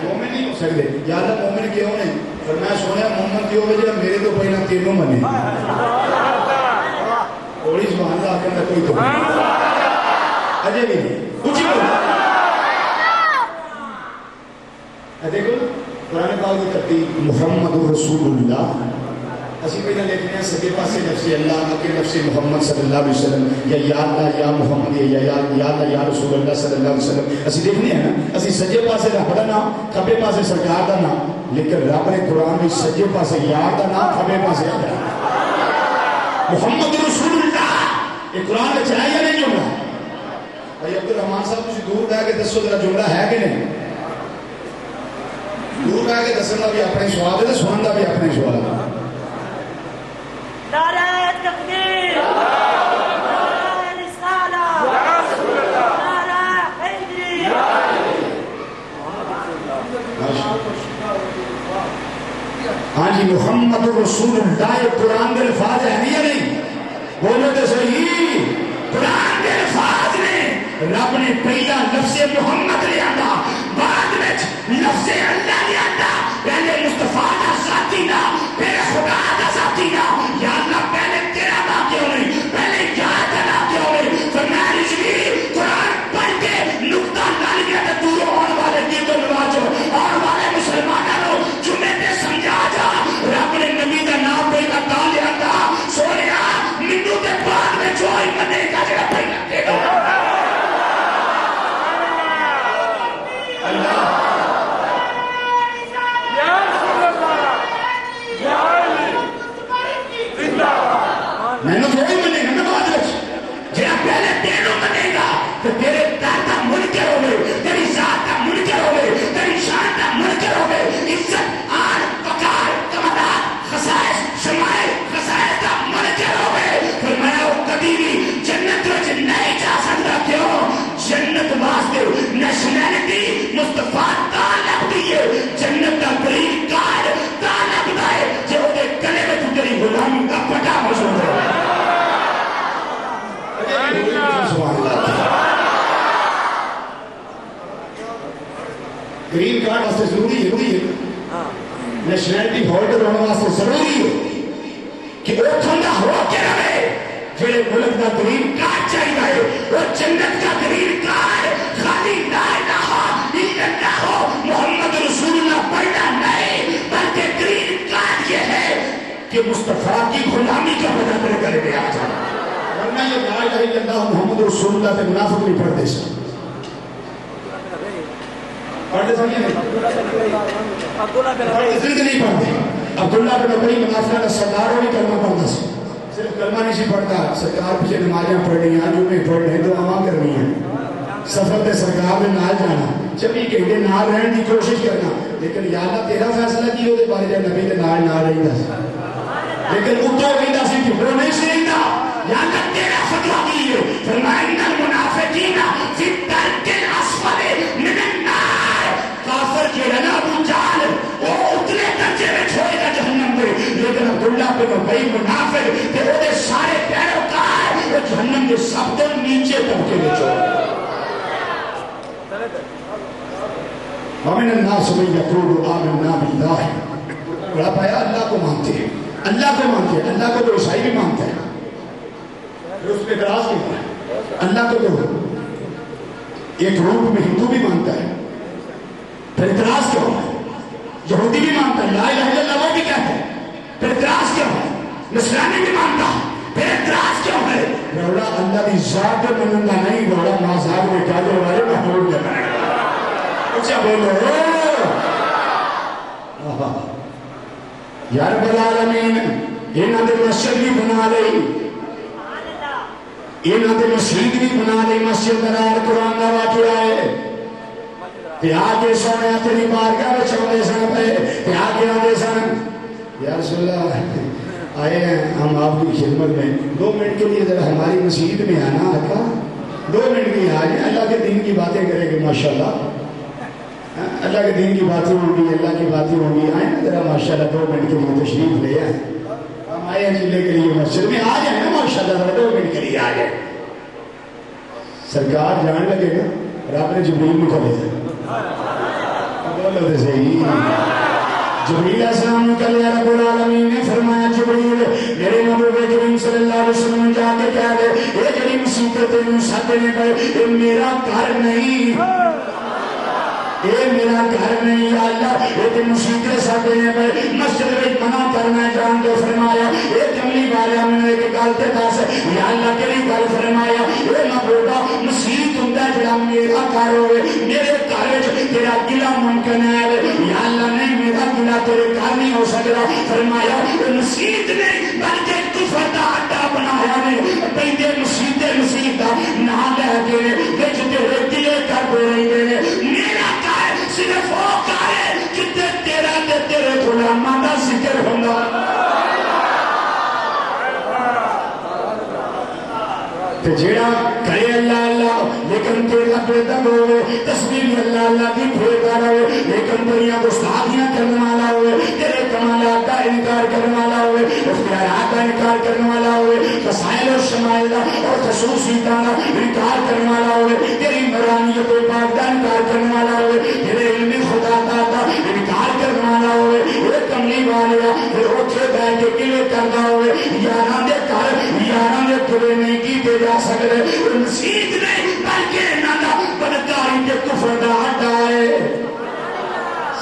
Speaker 1: مومن نہیں ہو سکتے یا اللہ مومن کیوں نہیں فرمایا سونے مومن کیوں وجہ میرے تو پہنا تینوں منے تھوڑی سبحان اللہ آکر میں کوئی تو اجے بھی نہیں اچھی بولو دیکھو قرآن پاک کی ترتیب محمد رسول اللہ اسی پہلے لیکن ہیں سبے پاسے نفس اللہ کے نفس محمد صلی اللہ علیہ وسلم یا اللہ یا محمد یا اللہ یا رسول اللہ صلی اللہ علیہ وسلم اسی دیکھنے ہیں نا اسی سجے پاسے رب دا نام کھبے پاسے سرکار دا نام لیکن رب نے قرآن میں سجے پاسے یار دا نام کھبے پاسے آتا ہے محمد رسول اللہ یہ قرآن میں چاہیے یا نہیں جملہ بھائی عبدالرحمان صاحب تجھے دور رہ کے دسو ذرا جملہ ہے کہ نہیں دور رہ کے دسنا بھی اپنے سوال ہے سننا بھی اپنے سوال ہے
Speaker 2: نعرہ تکبیر نعرہ رسالہ نعرہ حیدری
Speaker 1: ہاں جی محمد رسول اللہ قرآن کے الفاظ ہے نہیں یا نہیں بولو تو صحیح قرآن کے الفاظ نے رب نے پہلا لفظ محمد لے آتا بعد میں لفظ اللہ لے آتا پہلے مصطفیٰ کا ذاتی نا پھر خدا کا ذاتی نا یا اللہ پہلے تیرا نام کیوں نہیں پہلے یاد کا نام کیوں نہیں فرمایا رضوی قرآن پڑھ کے نقطہ ڈال گیا تو دور اور والے گیت و نواز اور والے مسلمانوں جمعے پہ سمجھا جا رب نے نبی کا نام پہلا ڈال لیا تھا سونیا منو کے بعد میں جو ہی منے کا جڑا پہلا دے گا واسطے ضروری ہے نیشنلٹی ہولڈر ہونے واسطے ضروری ہے کہ وہ ٹھنڈا ہو کے رہے جڑے ملک کا گرین کارڈ چاہیے وہ جنت کا گرین کارڈ خالی لا الہ الا اللہ محمد رسول اللہ پڑھنا نہیں بلکہ گرین کارڈ یہ ہے کہ مصطفیٰ کی غلامی کا مدد کرے گا آ جائے ورنہ یہ لا الہ الا اللہ محمد رسول اللہ سے منافق نہیں پڑھتے سن پڑھتے سن نہیں پڑھتے عبداللہ بن ابی منافع کا سردار نہیں کرنا پڑتا سی صرف کلمہ نہیں سی پڑھتا سرکار پیچھے نمازیں پڑھنی ہیں جمعے پڑھنے دعاواں کرنی ہیں سفر تے سرکار نے نال جانا 24 گھنٹے نال رہن کی کوشش کرنا لیکن یا اللہ تیرا فیصلہ کی ہوتے بارے جائے نبی کے نال رہتا سی لیکن اتو رہتا سی کہ وہ نہیں سی رہتا یا اللہ تیرا فتوہ کی ہے فرمائے ان المنافقین فی الدرک الاسفل من النار کافر کے رنا ابو جہل وہ اتنے درجے میں چھوڑے گا جہنم میں لیکن عبداللہ بن ابی منافق تے وہ دے سارے پیروکار وہ جہنم کے سب تو نیچے طبقے میں چھوڑے وَمِنَ النَّاسِ مَن يَقُولُ آمَنَّا بِاللَّهِ بڑا پایا اللہ کو مانتے ہیں اللہ کو مانتے ہیں اللہ کو تو عیسائی بھی مانتے ہیں پھر اس پہ اعتراض نہیں ہے اللہ کو تو ایک روپ میں ہندو بھی مانتا ہے پھر اعتراض کیوں ہے یہودی بھی مانتا ہے لا الہ الا اللہ وہ بھی کہتے ہیں پھر اعتراض کیوں ہے نصرانی بھی مانتا ہے پھر اعتراض کیوں ہے روڑا اللہ کی ذات منندہ نہیں روڑا مازاد میں کہا جو ہمارے محمود لگائے گا اچھا بولو یا رب العالمین انہاں دے مسجد بھی بنا لئی انہاں دے مسجد بھی بنا لئی مسجد درار قرآن کا واقعہ ہے تے آگے سونے تیری بارگاہ میں چاہتے سن پہ تے آگے آدھے سن یا رسول اللہ آئے ہیں ہم آپ کی خدمت میں 2 منٹ کے لیے ذرا ہماری مسجد میں آنا آقا 2 منٹ کی آج اللہ کے دین کی باتیں کریں گے ماشاءاللہ اللہ کے دین کی باتیں ہوں گی اللہ کی باتیں ہوں گی آئے نا ذرا ماشاءاللہ 2 منٹ کے لیے تشریف لے آئے ہم آئے ہیں جلے کے لیے مسجد میں آ جائیں نا ماشاءاللہ ذرا 2 منٹ کے لیے آ جائیں سرکار جان لگے گا رب نے جبریل میں کھلے تھے بولو تو صحیح جبریل علیہ السلام نے کہا یا رب العالمین نے فرمایا جبریل میرے نبی کریم صلی اللہ علیہ وسلم جا کے کہہ دے یہ جڑی مصیبتیں تینوں ساتھ نے پے یہ میرا گھر نہیں اے میرا گھر نہیں یا اللہ یہ تے مصیبتیں ساتھ نے پے مسجد میں منع کرنا جان دے فرمایا اے کملی والے ہم نے ایک گل تے دس یا اللہ تیری گل فرمایا اے محبوبہ مصیبت ہوندا جڑا میرا گھر ہوے میرے گھر وچ تیرا گلا ممکن ہے یا اللہ نہیں میرا گلا تیرے گھر نہیں ہو سکتا فرمایا مصیبت نہیں بلکہ کفر دا اڈا بنایا نے پیندے مصیبت دا نام لے کے وچ تیرے دلے کر دے رہے نے میرا گھر صرف وہ گھر ہے جتے تیرا تے تیرے غلاماں دا ذکر ہوندا تے جیڑا کرے اللہ اللہ لیکن تیرا بےدب ہوئے تسبیح اللہ اللہ کی پھیرتا رہے لیکن دنیا گستاخیاں کرنے والا ہوئے تیرے کمالات کا انکار کرنے والا ہوئے اختیارات کا انکار کرنے والا ہوئے فضائل و شمائل اور خصوصی کا انکار کرنے والا ہوئے تیری مرانیت و پاک کا انکار کرنے والا ہوئے تیرے علم خدا کا انکار کرنے والا ہوئے ایک کملی والے پھر اٹھے بیٹھ کے کلے کرتا ہوئے یاراں دے گھر یاراں دے کلے نہیں کیتے جا سکتے مسیح نہیں بلکہ نادا بدکاری کے کفر دا اڈا ہے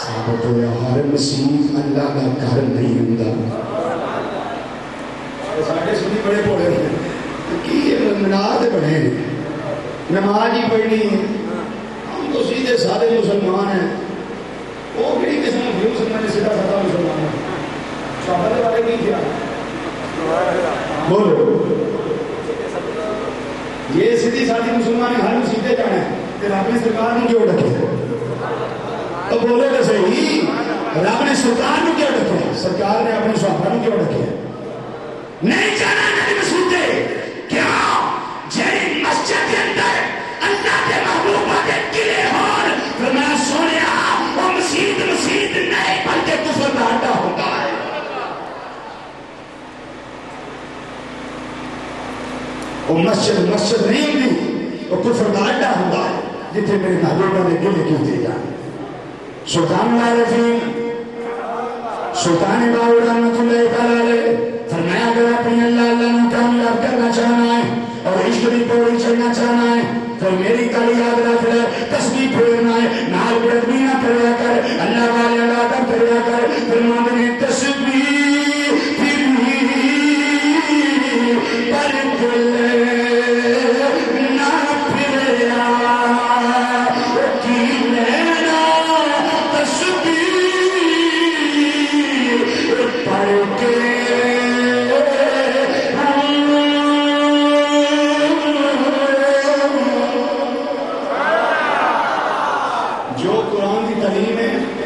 Speaker 1: ثابت ہوا ہر مسیح اللہ کا گھر نہیں ہوندا ساڈے سنی بڑے بولے کی مناد بنے نماز ہی پڑھنی ہم تو سیدھے سادے مسلمان ہیں وہ کہڑی قسم کے مسلمان نے سیدھا سادہ مسلمان ہے صحابہ والے کی کیا بولو یہ سیدھی سادی مسلمان ہر مسیدے جانا ہے پھر رب نے سرکار نے کیوں رکھے تو بولے تو صحیح رب نے سرکار نے کیوں رکھے سرکار نے اپنے صحابہ نے کیوں رکھے نہیں جانا نبی مسیدے کیا جیری مسجد کے اندر اللہ کے محبوبہ کے قلعے ہون فرمایا سونیا وہ مسجد نہیں بلکہ کفر کا اڈا ہوتا ہے وہ مسجد نہیں ہوتی وہ کفر کا اڈا ہوتا ہے جتنے میرے محبوبہ نے قلعے کیوں دے جانے
Speaker 3: سلطان العارفین سلطان باور رحمۃ اللہ تعالی علیہ فرمایا اگر اپنی اللہ اللہ نے کامیاب کرنا چاہنا ہے اور عشق کی پوری چڑھنا چاہنا ہے تو میری کالی یاد رکھ لے تسبیح پھیرنا ہے نال بڑھنی نہ کریا کر اللہ والے ادا کریا کر فرماتے ہیں تسبیح پھیری پر دل نہ پھریا کی لینا تسبیح پر کے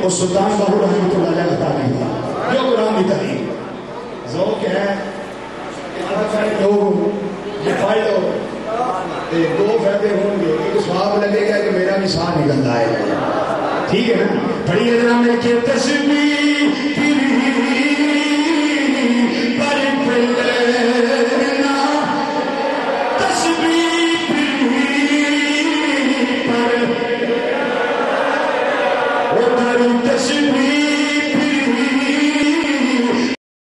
Speaker 3: اور سلطان باہو رحمۃ اللہ علیہ بتا نہیں تھا جو قرآن کی تعلیم ذوق ہے کہ بہت سارے لوگ یہ پڑھ لو دو فائدے ہوں گے ایک ثواب لگے گا کہ میرا بھی ساتھ نکلتا ہے ٹھیک ہے نا پڑھیے ذرا میں کہ تسبیح پر پلنا تسبیح پر تسبیح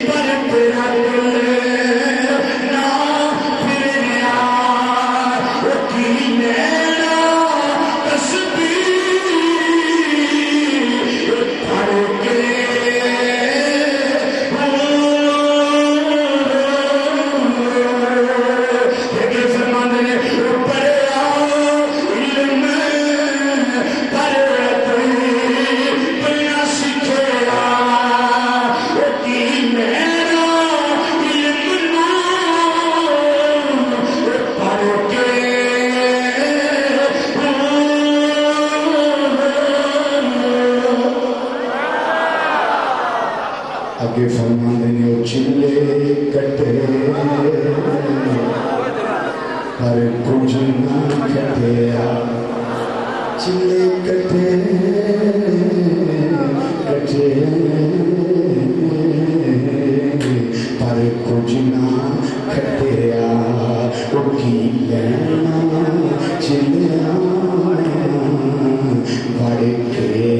Speaker 3: پر تیرا نہ پھریا کی میرا تسبیح پر کے فرمان نے پڑھا علم پر فرمان نے چلے کٹے ہر کچھ نہ کٹیا چلے کٹے کٹے پر کچھ نہ کٹیا وہ کی لینا چلیا بڑھ کے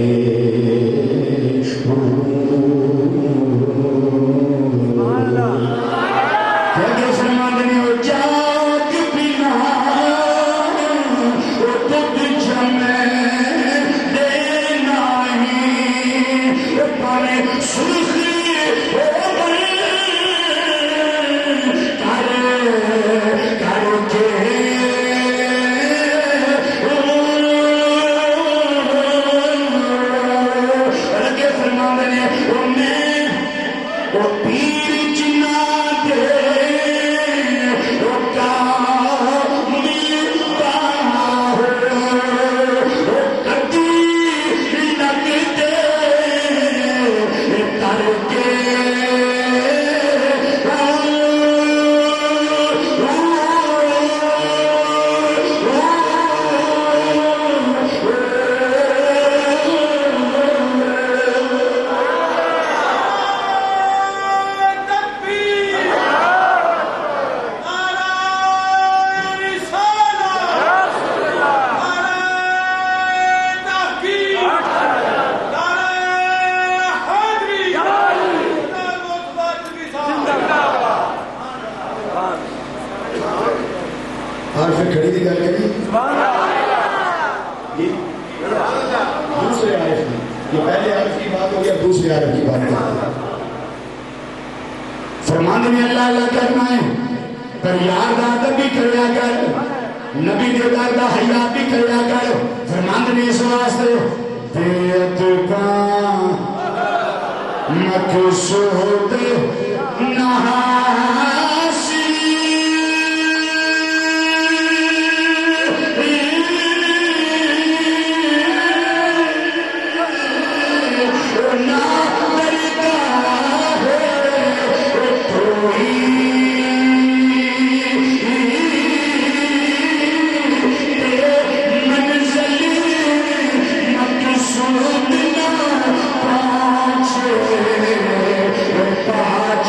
Speaker 3: پاچ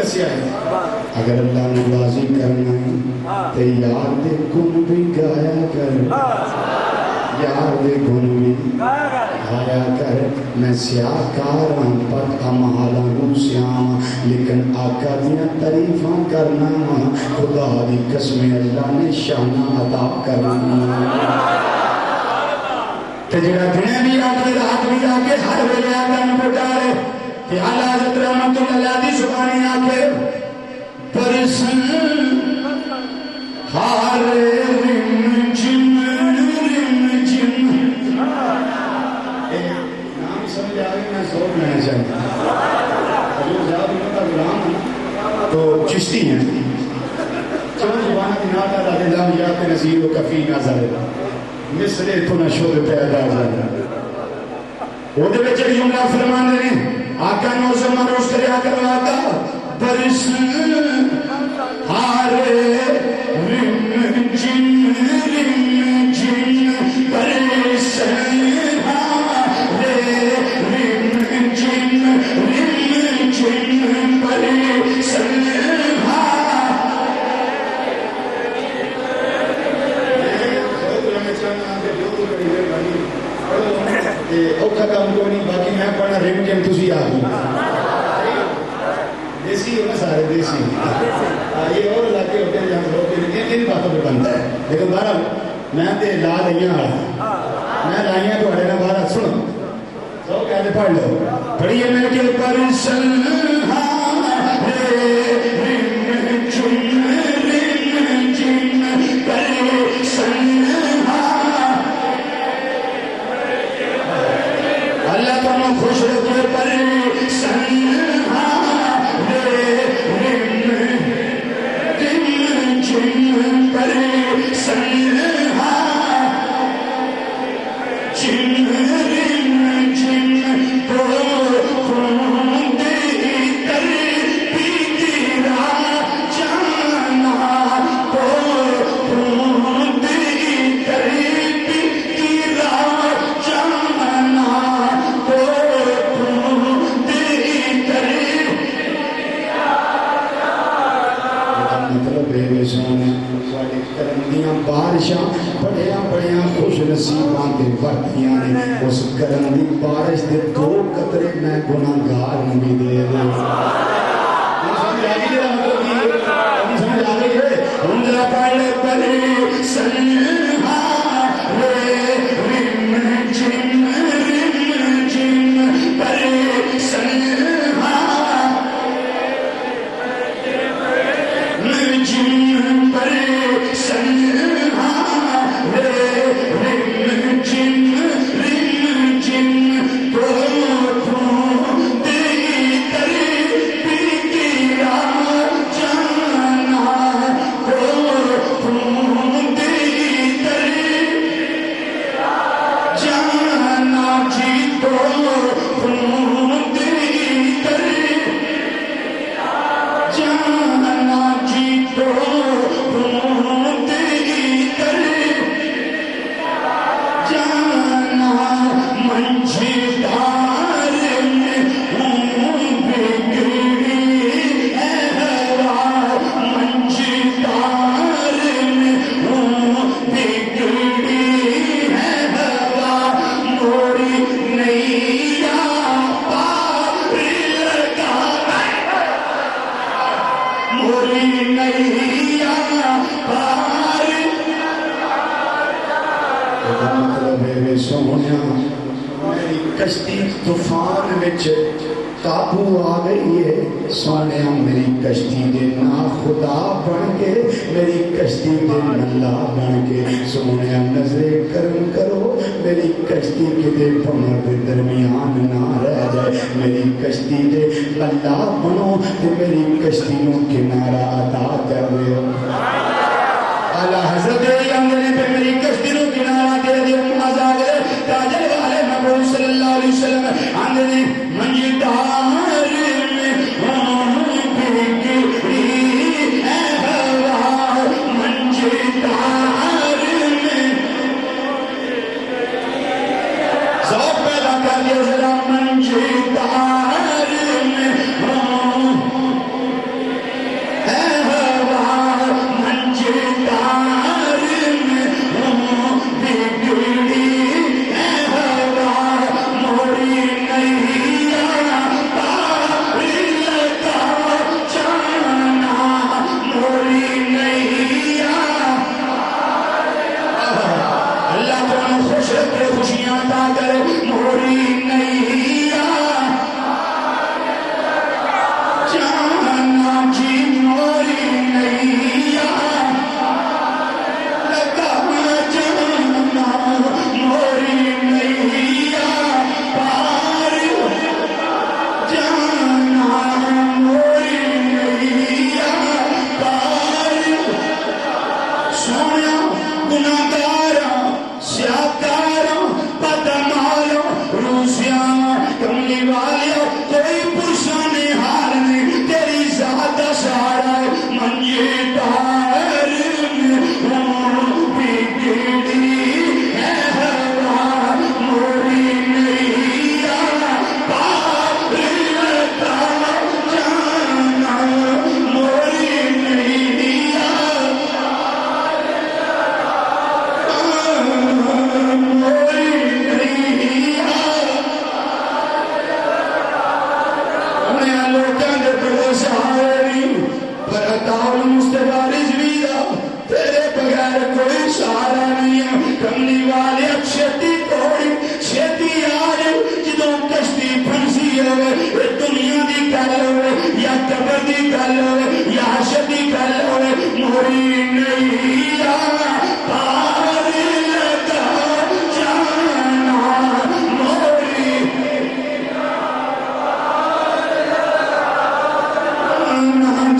Speaker 3: دسیا ہے اگر اللہ نے راضی کرنا ہے تو یار دے گن بھی گایا کر یار دے گن بھی گایا کر میں سیاہ کاراں پت امالا روسیاں لیکن آقا دیاں تعریفاں کرنا خدا دی قسم اللہ نے شانہ عطا کرنا تے جڑا دنے بھی آکے رات بھی آکے ہر ویلے آقا نہ پکارے کہ اعلیٰ حضرت رحمت اللہ علیہ دی زبانی آکے پرسن ہار رم جن نام سمجھ آگے میں ذوق لینا چاہتا ہوں جو زیادہ ان کا غلام ہے تو چشتی ہیں چون زبانہ کی ناتا لگے لام یاد نظیر و کفی نظر مصر تو نشود پیدا جانا وہ دے بچے جملہ فرمان دے آقا نو زمان روز کریا کرو آقا برسن ہارے رم جن برسن ہارے رم جن برسن اوکھا کام کو نہیں باقی میں پڑھنا ریم جن تسی آگی دیسی ہو نا سارے دیسی یہ اور علاقے ہوتے ہیں جہاں لوگ ان باتوں پہ بنتا ہے لیکن بہرحال میں تے لا دئیاں میں لائیاں تو اڑے نا بہرحال سنو سو کہتے پڑھ لو پڑھیے میں کہ پرسن ہارے رم جن پرسن اللہ تمہیں خوش رکھے پر سنہا رے رم جن پر سنہا جن رم جن کو خوندی تر پیتی را جانا کو خوندی تر پیتی را جانا بارشاں بڑیاں بڑیاں خوش نصیباں دے وقتیاں نے اس کرم دی بارش دے دو قطرے میں گناہگار بھی دے دے سمجھ آگئی ہے ہندرہ پڑھے پڑھے سنہا رے رم جن پڑھے سنہا جن پڑھے سنہا رے رم جن کو خوندی تر پیتی را جانا کو خوندی تر جانا جی کو خوندی تر جانا جی کو کشتی طوفان وچ قابو آ گئی ہے سونے میری کشتی دے نا خدا بن کے میری کشتی دے نلا بن کے سونے نظر کرم کرو میری کشتی کے دے پمر دے درمیان نہ رہ جائے میری کشتی دے نلا بنو تے میری کشتی نو کنارہ عطا کر دے اعلیٰ حضرت انگلے پہ میری کشتی نو کنارہ دے دے مزا گئے تاجر والے محبوب صلی اللہ علیہ وسلم انگلے منجی دار میں بگڑی ہے ہوا منجی دار میں ذوق پیدا کر دیا ذرا منجی دار میں سونے لوگوں کے بڑے سہارے پر عطا المصطفیٰ رضوی دا تیرے بغیر کوئی سہارا نہیں ہے. کملی والے چھتی توڑی چھتی آج جدوں کشتی پھنسی ہوئے دنیا دی گل ہوئے یا قبر دی گل ہوئے یا حشر دی گل ہوئے موری نہیں پار لگا جانا موری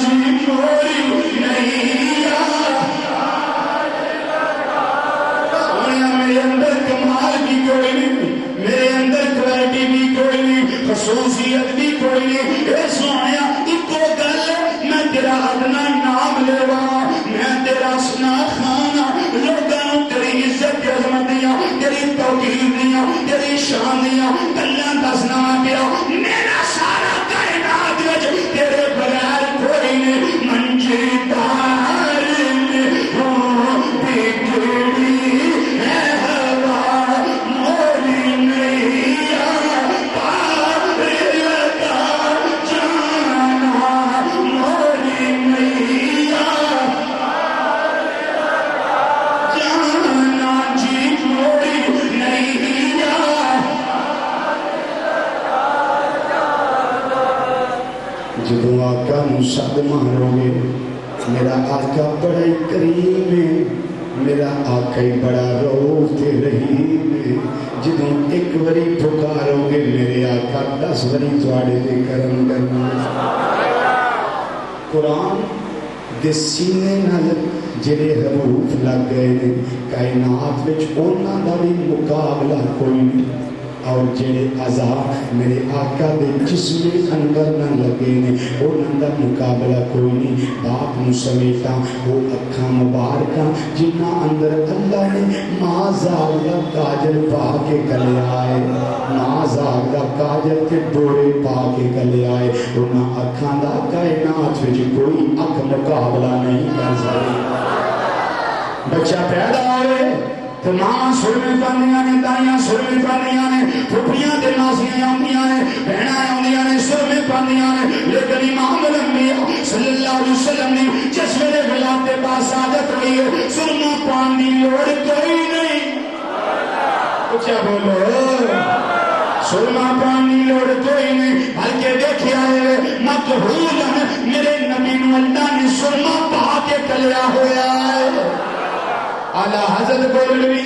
Speaker 3: جی موری نہیں میرے اندر کمال بھی کوئی نہیں میرے اندر کوالٹی بھی کوئی نہیں خصوصیت بھی کوئی نہیں اے سونے ایک گل میں تیرا ادنا نام لیوا میں تیرا سنا کھانا لوگوں تیری عزت عظمت دیاں تیری توقیر دیاں تیری شان دیاں گلاں دسنا پیا میرا سارا کائنات وچ تیرے بغیر کوئی نہیں منجی دار میں ہوں بگڑی جدوں آقا نصد مارو گے میرا آقا بڑا ہی کریم ہے میرا آقا ہی بڑا رؤوف تے رحیم ہے. جدوں ایک وری پکارو گے میرے آقا 10 وری تواڈے تے کرم کرنا. قرآن دے سینے نال جڑے حروف لگ گئے نے کائنات وچ انہاں دا بھی مقابلہ کوئی نہیں اور جڑے عذاب میرے آقا دے جسم اندر نہ لگے نے انہاں دا مقابلہ کوئی نہیں. باپ نو سمیٹا وہ اکھاں مبارکاں جنہاں اندر اللہ نے مازاغ دا کاجل پا کے کلے آئے مازاغ دا کاجل کے ڈورے پا کے کلے آئے انہاں اکھاں دا کائنات وچ کوئی اکھ مقابلہ نہیں کر سکتی. بچہ پیدا ہوئے تو ماں سرمے پاندیاں نے دائیاں سرمے پاندیاں نے پھپھیاں تے ناسیاں آندیاں نے بہناں آندیاں نے سرمے پاندیاں نے لیکن امام الانبیاء صلی اللہ علیہ وسلم نے جس ویلے ولادت باسعادت ہوئی ہے سرما پان دی لوڑ کوئی نہیں. کیا بولو سرما پان دی لوڑ کوئی نہیں بلکہ دیکھیا ہے مقبول میرے نبی نو اللہ نے سرما پا کے کلیا ہویا ہے. اعلیٰ حضرت گولوی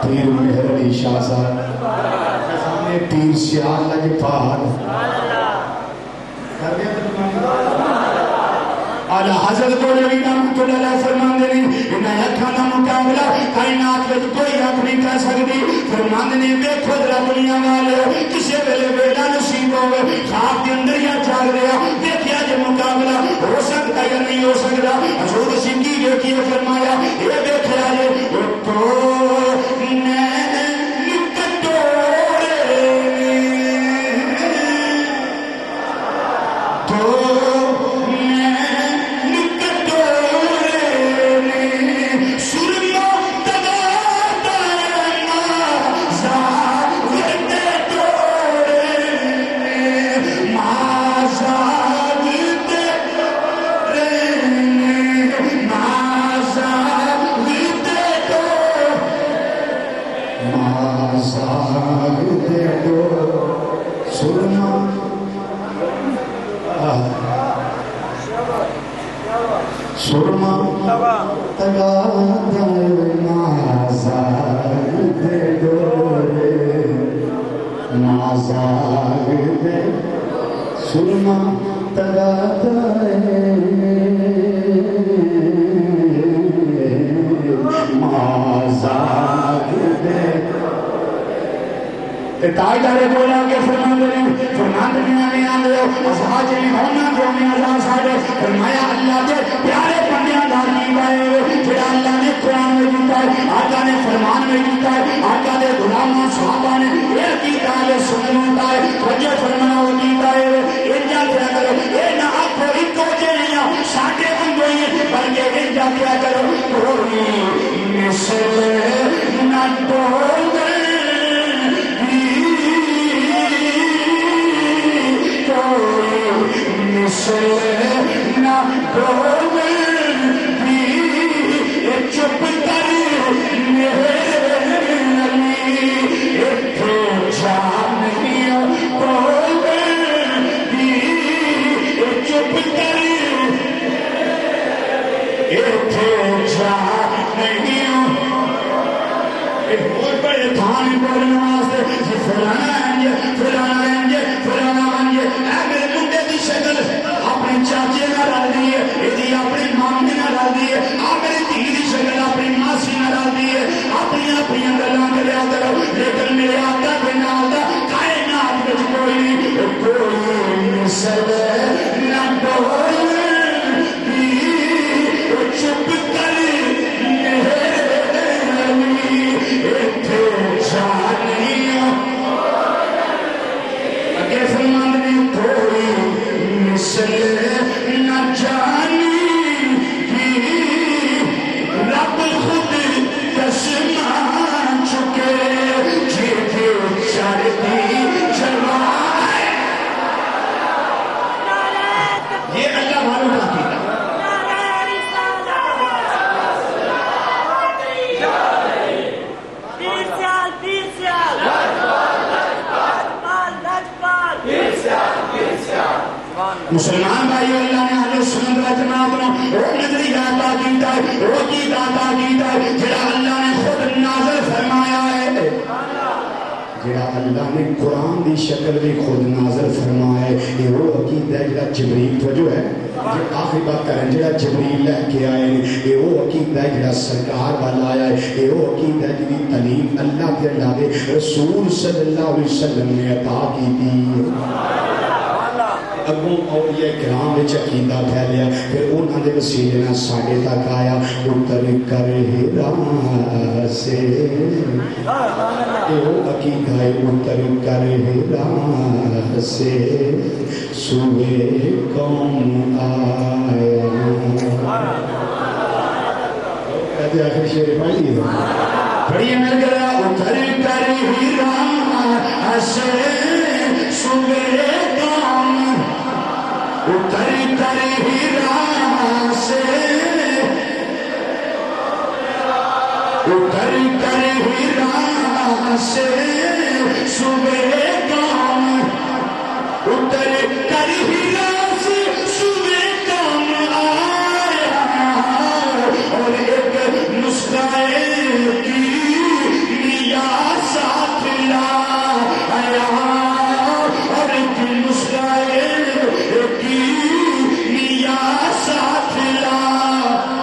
Speaker 3: پیر مہر علی شاہ صاحب پیر سیال لجپال اعلیٰ حضرت گولوی رحمۃ اللہ علیہ فرماندے نے انہاں اکھاں دا مقابلہ کائنات وچ کوئی اکھ نہیں کر سکدی. فرماندے نے ویکھو ذرا دنیا والے کسے ویلے ویلا نصیب ہوے خواب دے اندر یا جاگ رہا دیکھیا جے مقابلہ ہو سکتا یا نہیں ہو سکتا. حضور صدیق کی فرمایا یہ دیکھیا جے تو سرما تگا نازاگ دے ڈورے نازاگ دے سرما تگا نازاگ دے تاجدارے بولا کہ فرماندے نے آندے اصحاب نے ہونا جو میں اللہ ساڈے فرمایا اللہ دے پیارے بندیاں دا نہیں گئے پھر اللہ نے قرآن میں دیتا ہے آقا نے فرمان میں دیتا ہے آقا دے غلاماں صحابہ نے یہ کیتا ہے سنن ہوتا ہے وجہ فرمانا ہو دیتا ہے انجا کیا کرو اے نہ آپ ایک ہو جائیں ساڈے بندے بلکہ انجا کیا کرو کوئی مثل نہ ڈول نہ بولے بھی چپ کر میرے نبی اتھے جان نہیں بولے بھی چپ کر اتھے جان نہیں بہت بڑے تھانے بولنے واسطے فلانا میرے منڈے کی شکل اپنے چاچے نہ رل دی ہے یہ اپنی مامی نہ رل دی ہے میری دھی کی شکل اپنی ماسی نہ رل دی ہے اپنی گلاں کریا کرو لیکن میرے آقا کے نال دا کائنات وچ کوئی مثل نہ بولے بھی چپ کر میرے نبی اتھے جانی اگے فرمان نے کوئی مثل نہ جانی بھی رب خود قسم چکے جیتے چڑھتی جلوائے یہ اللہ والوں کا کیتا مسلمان بھائی اللہ نے اہل سنت و جماعت نو وہ نظریہ عطا کیتا ہے وہ عقیدہ عطا کیتا ہے جڑا اللہ نے خود نازل فرمایا ہے جڑا اللہ نے قرآن دی شکل بھی خود نازل فرمایا ہے یہ وہ عقیدہ ہے جڑا جبریل توجہ ہے جو آخری بات کریں جڑا جبریل لے کے آئے یہ وہ عقیدہ ہے جڑا سرکار والا آیا ہے یہ وہ عقیدہ ہے جڑی تعلیم اللہ کے اللہ دے رسول صلی اللہ علیہ وسلم نے عطا کی تھی اگوں اولیاء کرام وچ عقیدہ پھیلیا پھر انہاں دے وسیلے نال ساڈے تک آیا اتر کر ہیرا سے وہ عقیدہ ہے اتر کر ہیرا سے سوئے قوم آیا کہتے آخر شعر پڑھ لیے پڑھیے مل گیا اتر کر ہیرا سے سوئے قوم اتر کر ہیرا سے اتر کر ہیرا سے صبح کام اتر کر ہیرا سے صبح کام آیا اور ایک نسخہ کی لیا ساتھ لایا اور ایک نسخہ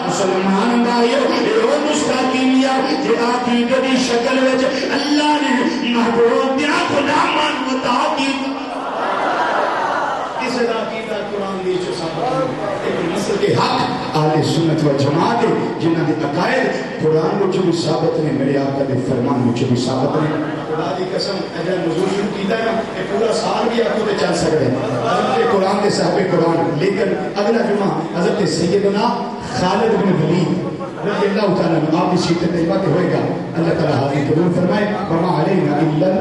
Speaker 3: مسلمان بھائیو یہ نسخہ کیمیا جہاں کی گدی شکل وچ اللہ نے محبوب دیا غلامان عطا کی کس ادا کیتا قرآن دی جو ثابت ایک نسل کے حق اہل سنت و جماعت جنہاں دے عقائد قرآن وچ بھی ثابت نے میرے آقا دے فرمان وچ بھی ثابت نے خدا دی قسم اگر نزول شروع کیتا ہے کہ پورا سال بھی آپ کو چل سکتے ہیں حضرت قرآن کے صاحب قرآن لیکن اگلا جمعہ حضرت سیدنا خالد بن ولید رضی اللہ تعالیٰ عنہ آپ کی سیرت طیبہ کے ہوئے گا اللہ تعالیٰ حاضر قبول فرمائے وما علینا الا